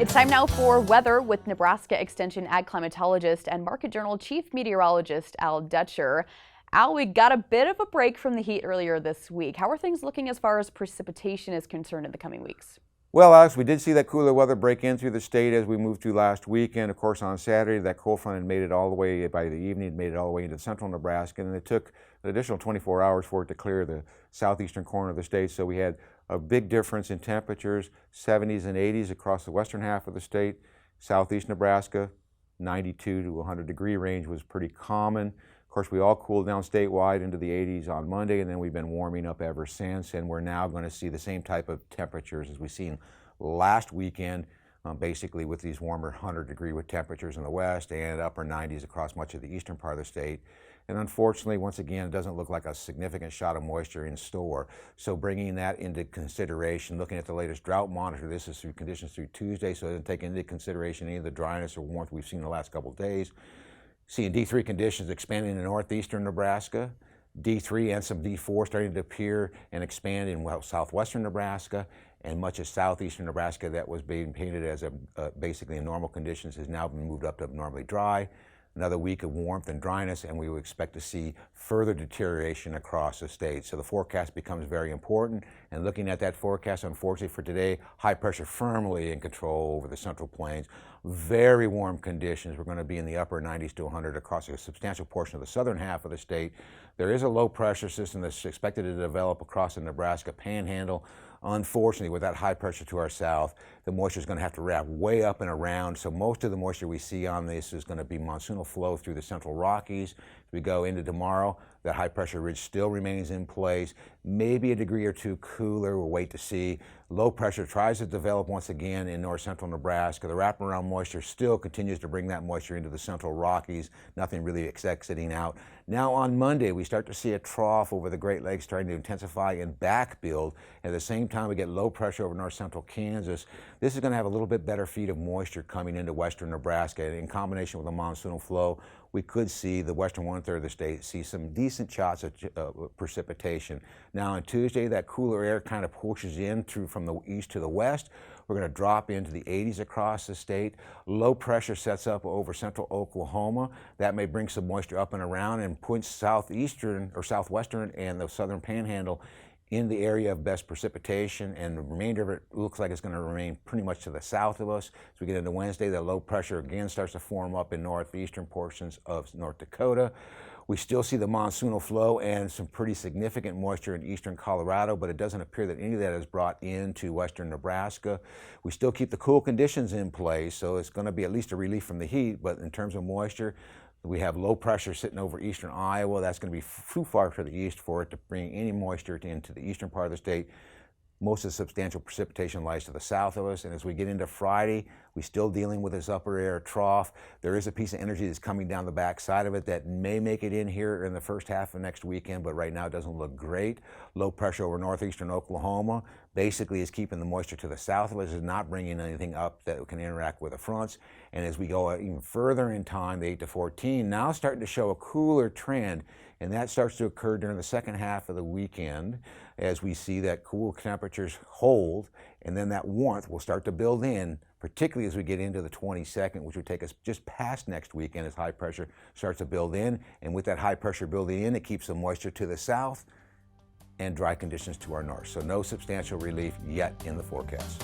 It's time now for weather with Nebraska Extension ag climatologist and Market Journal chief meteorologist Al Dutcher. Al, we got a bit of a break from the heat earlier this week. How are things looking as far as precipitation is concerned in the coming weeks? Well, Alex, we did see that cooler weather break in through the state as we moved through last weekend. Of course, on Saturday, that cold front had made it all the way, by the evening, made it all the way into central Nebraska, and it took an additional 24 hours for it to clear the southeastern corner of the state. So we had a big difference in temperatures, 70s and 80s across the western half of the state. Southeast Nebraska, 92 to 100 degree range was pretty common. Of course, we all cooled down statewide into the 80s on Monday, and then we've been warming up ever since, and we're now going to see the same type of temperatures as we've seen last weekend, basically with these warmer 100-degree temperatures in the west and upper 90s across much of the eastern part of the state. And unfortunately, once again, it doesn't look like a significant shot of moisture in store. So bringing that into consideration, looking at the latest drought monitor, this is through conditions through Tuesday, so it doesn't take into consideration any of the dryness or warmth we've seen the last couple of days. Seeing D3 conditions expanding in northeastern Nebraska, D3 and some D4 starting to appear and expand in southwestern Nebraska, and much of southeastern Nebraska that was being painted as basically in normal conditions has now been moved up to abnormally dry. Another week of warmth and dryness, and we would expect to see further deterioration across the state. So the forecast becomes very important, and looking at that forecast, unfortunately for today, high pressure firmly in control over the central plains. Very warm conditions. We're going to be in the upper 90s to 100 across a substantial portion of the southern half of the state. There is a low pressure system that's expected to develop across the Nebraska panhandle. Unfortunately, with that high pressure to our south, the moisture is going to have to wrap way up and around. So most of the moisture we see on this is going to be monsoonal flow through the central Rockies. As we go into tomorrow, that high pressure ridge still remains in place. Maybe a degree or two cooler. We'll wait to see. Low pressure tries to develop once again in north central Nebraska. The wraparound moisture still continues to bring that moisture into the central Rockies. Nothing really exiting out. Now on Monday, we start to see a trough over the Great Lakes starting to intensify and back build. At the same time, we get low pressure over north central Kansas. This is going to have a little bit better feed of moisture coming into western Nebraska. And in combination with the monsoonal flow, we could see the western one-third of the state see some decent shots of precipitation. Now on Tuesday, that cooler air kind of pushes in through from the east to the west. We're going to drop into the 80s across the state. Low pressure sets up over central Oklahoma. That may bring some moisture up and around and puts southeastern or southwestern and the southern panhandle in the area of best precipitation, and the remainder of it looks like it's going to remain pretty much to the south of us. As we get into Wednesday, the low pressure again starts to form up in northeastern portions of North Dakota. We still see the monsoonal flow and some pretty significant moisture in eastern Colorado, but it doesn't appear that any of that is brought into western Nebraska. We still keep the cool conditions in place, so it's going to be at least a relief from the heat, but in terms of moisture, we have low pressure sitting over eastern Iowa. That's going to be too far to the east for it to bring any moisture into the eastern part of the state. Most of the substantial precipitation lies to the south of us, and as we get into Friday, we're still dealing with this upper air trough. There is a piece of energy that's coming down the back side of it that may make it in here in the first half of next weekend, but right now it doesn't look great. Low pressure over northeastern Oklahoma basically is keeping the moisture to the south of us, is not bringing anything up that can interact with the fronts. And as we go even further in time, the 8 to 14, now starting to show a cooler trend, and that starts to occur during the second half of the weekend as we see that cool temperatures hold, and then that warmth will start to build in, particularly as we get into the 22nd, which would take us just past next weekend as high pressure starts to build in. And with that high pressure building in, it keeps the moisture to the south and dry conditions to our north. So no substantial relief yet in the forecast.